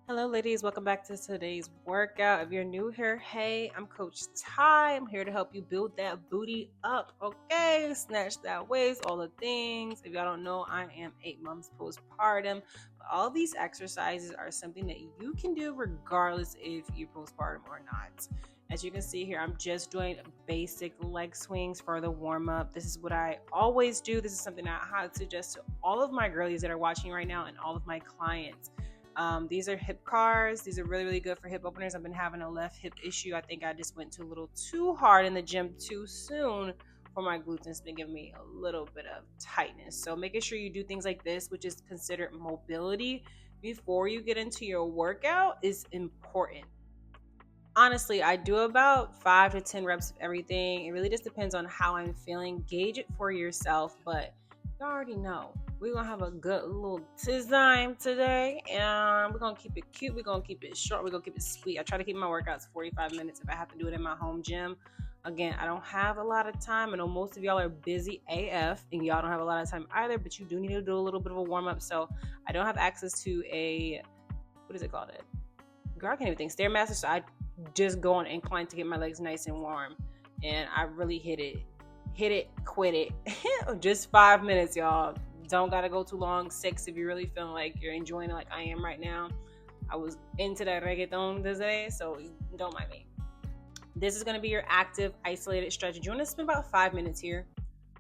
Hello ladies, welcome back to today's workout. If you're new here, hey, I'm Coach Ty. I'm here to help you build that booty up, okay? Snatch that waist, all the things. If y'all don't know, I am 8 months postpartum. But all these exercises are something that you can do regardless if you're postpartum or not. As you can see here, I'm just doing basic leg swings for the warm-up. This is what I always do. This is something I suggest to all of my girlies that are watching right now and all of my clients. These are hip cars. These are really, really good for hip openers. I've been having a left hip issue. I think I just went a little too hard in the gym too soon for my glutes, and it's been giving me a little bit of tightness. So making sure you do things like this, which is considered mobility, before you get into your workout is important. Honestly, I do about 5 to 10 reps of everything. It really just depends on how I'm feeling. Gauge it for yourself, but you already know. We're going to have a good little time today, and we're going to keep it cute. We're going to keep it short. We're going to keep it sweet. I try to keep my workouts 45 minutes if I have to do it in my home gym. Again, I don't have a lot of time. I know most of y'all are busy AF, and y'all don't have a lot of time either, but you do need to do a little bit of a warm-up. So I don't have access to a, what is it called? Girl, I can't even think. Stairmaster, so I just go on incline to get my legs nice and warm, and I really hit it, quit it. Just 5 minutes, y'all. Don't gotta go too long. 6 if you're really feeling like you're enjoying it like I am right now. I was into that reggaeton today, so don't mind me. This is gonna be your active isolated stretch. You want to spend about 5 minutes here.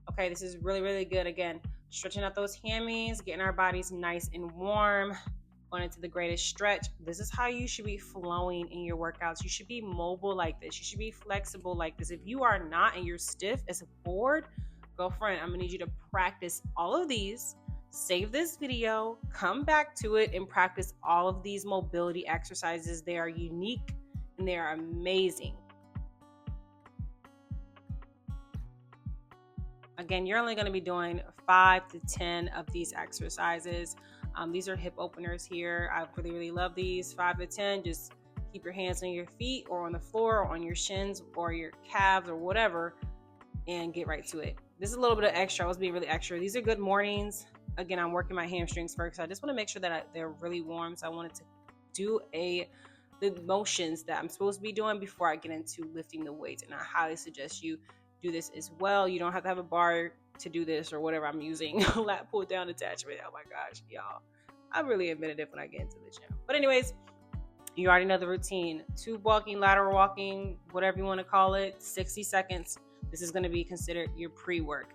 Okay, this is really, really good. Again, stretching out those hammies, getting our bodies nice and warm, going into the greatest stretch. This is how you should be flowing in your workouts. You should be mobile like this. You should be flexible like this. If you are not and you're stiff as a board, girlfriend, I'm gonna need you to practice all of these. Save this video, come back to it, and practice all of these mobility exercises. They are unique and they are amazing. Again, you're only going to be doing 5 to 10 of these exercises. These are hip openers here. I really, really love these. 5 to 10. Just keep your hands on your feet or on the floor or on your shins or your calves or whatever, and get right to it. This is a little bit of extra. I was being really extra. These are good mornings. Again, I'm working my hamstrings first. So I just want to make sure that they're really warm. So I wanted to do the motions that I'm supposed to be doing before I get into lifting the weights. And I highly suggest you do this as well. You don't have to have a bar to do this or whatever I'm using. Lat pull down attachment. Oh my gosh, y'all. I really admitted it when I get into the gym. But anyways, you already know the routine. Tube walking, lateral walking, whatever you want to call it, 60 seconds. This is going to be considered your pre-work.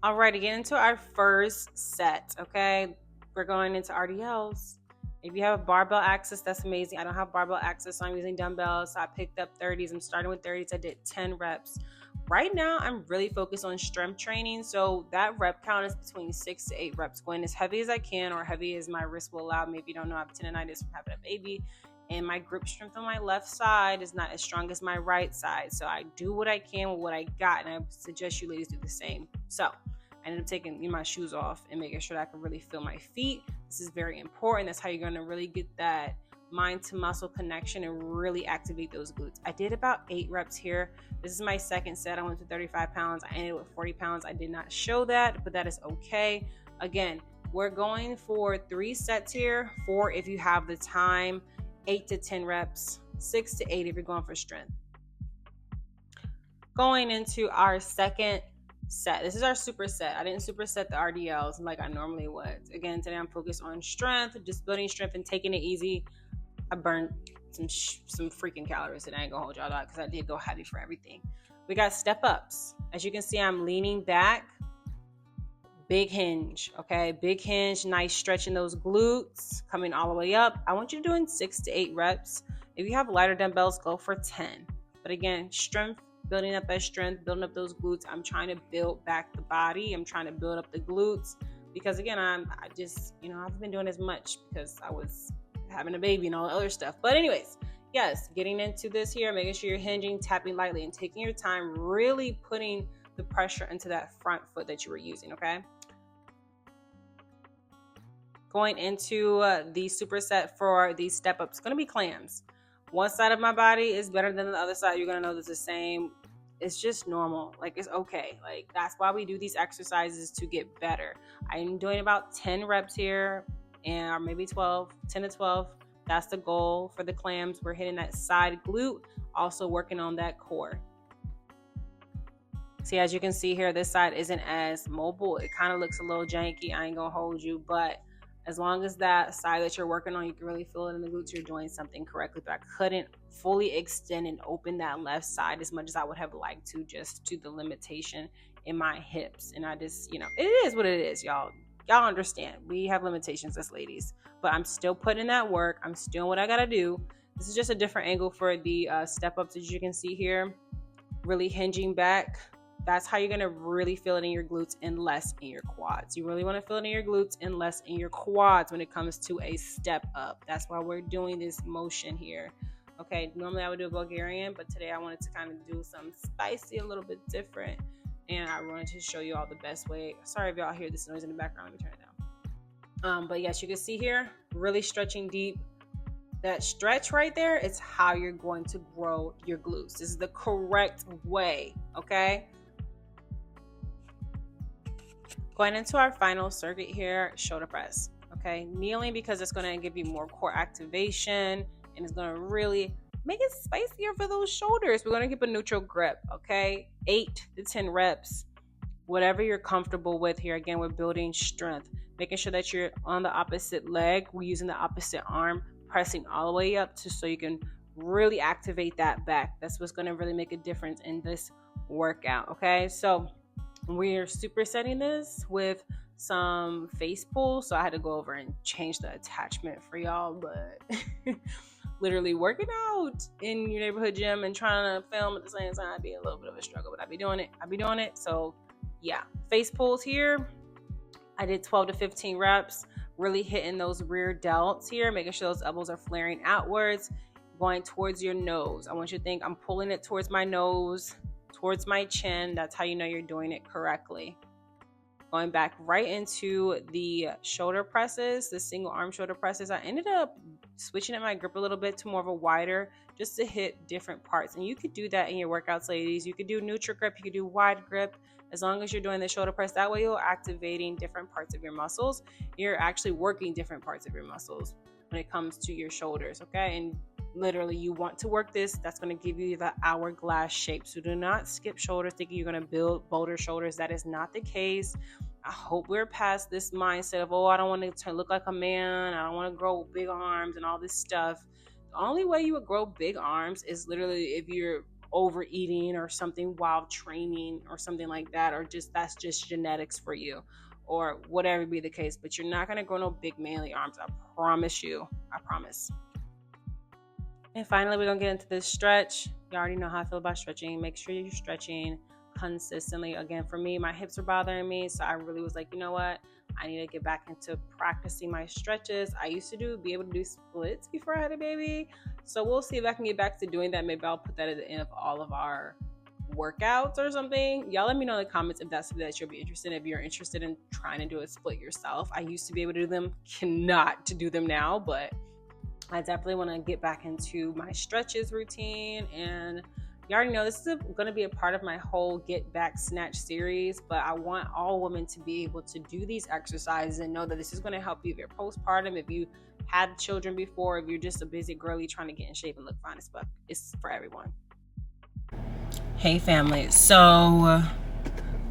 All right, to get into our first set, okay? We're going into RDLs. If you have barbell access, that's amazing. I don't have barbell access, so I'm using dumbbells. So I picked up 30s. I'm starting with 30s. I did 10 reps. Right now, I'm really focused on strength training. So that rep count is between 6 to 8 reps, going as heavy as I can or heavy as my wrist will allow. Maybe you don't know, I have tendonitis from having a baby. And my grip strength on my left side is not as strong as my right side. So I do what I can with what I got. And I suggest you ladies do the same. So I ended up taking my shoes off and making sure that I can really feel my feet. This is very important. That's how you're going to really get that mind to muscle connection and really activate those glutes. I did about 8 reps here. This is my second set. I went to 35 pounds. I ended with 40 pounds. I did not show that, but that is okay. Again, we're going for 3 sets here. 4 if you have the time, 8 to 10 reps, 6 to 8 if you're going for strength. Going into our second set. This is our superset. I didn't superset the RDLs like I normally would. Again, today I'm focused on strength, just building strength and taking it easy. I burned some freaking calories today. I ain't gonna hold y'all out because I did go heavy for everything. We got step-ups. As you can see, I'm leaning back. Big hinge, okay? Big hinge, nice stretching those glutes, coming all the way up. I want you doing 6 to 8 reps. If you have lighter dumbbells, go for 10. But again, strength, building up that strength, building up those glutes. I'm trying to build back the body. I'm trying to build up the glutes because again, I just, I haven't been doing as much because I was having a baby and all the other stuff. But anyways, yes, getting into this here, making sure you're hinging, tapping lightly, and taking your time, really putting the pressure into that front foot that you were using, okay? Going into the superset for these step-ups, going to be clams. One side of my body is better than the other side. You're going to know it's the same. It's just normal. Like, it's okay. Like, that's why we do these exercises, to get better. I'm doing about 10 reps here, and or maybe 12, 10 to 12. That's the goal for the clams. We're hitting that side glute, also working on that core. See, as you can see here, this side isn't as mobile. It kind of looks a little janky. I ain't going to hold you, but as long as that side that you're working on, you can really feel it in the glutes, you're doing something correctly. But I couldn't fully extend and open that left side as much as I would have liked to, just to the limitation in my hips. And I just, you know, it is what it is, y'all. Y'all understand. We have limitations as ladies. But I'm still putting in that work. I'm still doing what I got to do. This is just a different angle for the step-ups, as you can see here. Really hinging back. That's how you're going to really feel it in your glutes and less in your quads. You really want to feel it in your glutes and less in your quads when it comes to a step up. That's why we're doing this motion here. Okay, normally I would do a Bulgarian, but today I wanted to kind of do something spicy, a little bit different. And I wanted to show you all the best way. Sorry if y'all hear this noise in the background. Let me turn it down. But yes, you can see here, really stretching deep. That stretch right there is how you're going to grow your glutes. This is the correct way, okay? Going into our final circuit here, shoulder press, okay? Kneeling, because it's going to give you more core activation, and it's going to really make it spicier for those shoulders. We're going to keep a neutral grip, okay? 8 to 10 reps, whatever you're comfortable with here. Again, we're building strength, making sure that you're on the opposite leg. We're using the opposite arm, pressing all the way up so you can really activate that back. That's what's going to really make a difference in this workout, okay? So we're supersetting this with some face pulls, so I had to go over and change the attachment for y'all, but literally working out in your neighborhood gym and trying to film at the same time be a little bit of a struggle, but I'll be doing it. So yeah, face pulls here. I did 12 to 15 reps, really hitting those rear delts here, making sure those elbows are flaring outwards, going towards your nose. I want you to think I'm pulling it towards my nose, towards my chin. That's how you know you're doing it correctly. Going back right into the shoulder presses, the single arm shoulder presses. I ended up switching up my grip a little bit to more of a wider, just to hit different parts. And you could do that in your workouts, ladies. You could do neutral grip, you could do wide grip, as long as you're doing the shoulder press. That way you're activating different parts of your muscles. You're actually working different parts of your muscles when it comes to your shoulders, okay? And literally, you want to work this. That's going to give you the hourglass shape. So do not skip shoulders thinking you're going to build bolder shoulders. That is not the case. I hope we're past this mindset of, oh, I don't want to look like a man. I don't want to grow big arms and all this stuff. The only way you would grow big arms is literally if you're overeating or something while training or something like that, or just that's just genetics for you, or whatever be the case. But you're not going to grow no big manly arms. I promise you. I promise. And finally, we're going to get into this stretch. You already know how I feel about stretching. Make sure you're stretching consistently. Again, for me, my hips were bothering me, so I really was like, you know what? I need to get back into practicing my stretches. I used to be able to do splits before I had a baby. So we'll see if I can get back to doing that. Maybe I'll put that at the end of all of our workouts or something. Y'all let me know in the comments if that's something that you'll be interested in. If you're interested in trying to do a split yourself. I used to be able to do them, cannot to do them now, but I definitely want to get back into my stretches routine. And you already know this is going to be a part of my whole Get Back Snatch series, but I want all women to be able to do these exercises and know that this is going to help you if you're postpartum, if you had children before, if you're just a busy girly trying to get in shape and look fine as fuck. It's for everyone. Hey family, so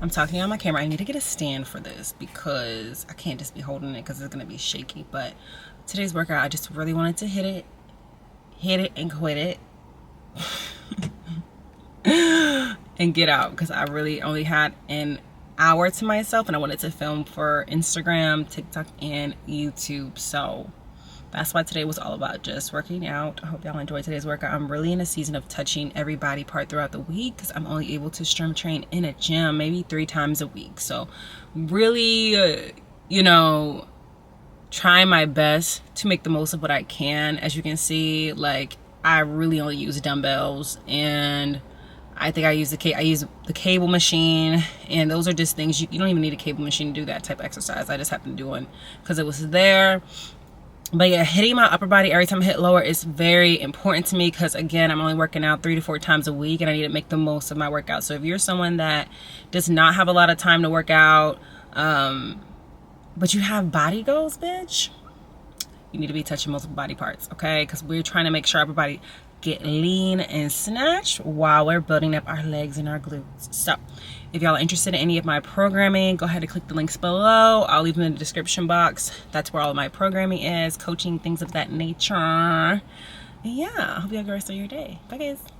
I'm talking on my camera. I need to get a stand for this because I can't just be holding it because it's going to be shaky. But today's workout, I just really wanted to hit it and quit it and get out, because I really only had an hour to myself and I wanted to film for Instagram, TikTok, and YouTube. So that's why today was all about just working out. I hope y'all enjoyed today's workout. I'm really in a season of touching every body part throughout the week because I'm only able to strength train in a gym maybe 3 times a week. So really, trying my best to make the most of what I can. As you can see, like, I really only use dumbbells, and I think I use the cable machine, and those are just things you don't even need a cable machine to do that type of exercise. I just happened to do one because it was there. But yeah, hitting my upper body every time I hit lower is very important to me because, again, I'm only working out 3 to 4 times a week, and I need to make the most of my workout. So if you're someone that does not have a lot of time to work out, but you have body goals, bitch, you need to be touching multiple body parts, okay? Because we're trying to make sure everybody get lean and snatched while we're building up our legs and our glutes. So if y'all are interested in any of my programming, go ahead and click the links below. I'll leave them in the description box. That's where all of my programming is, coaching, things of that nature. And yeah, I hope you have a good rest of your day. Bye, guys.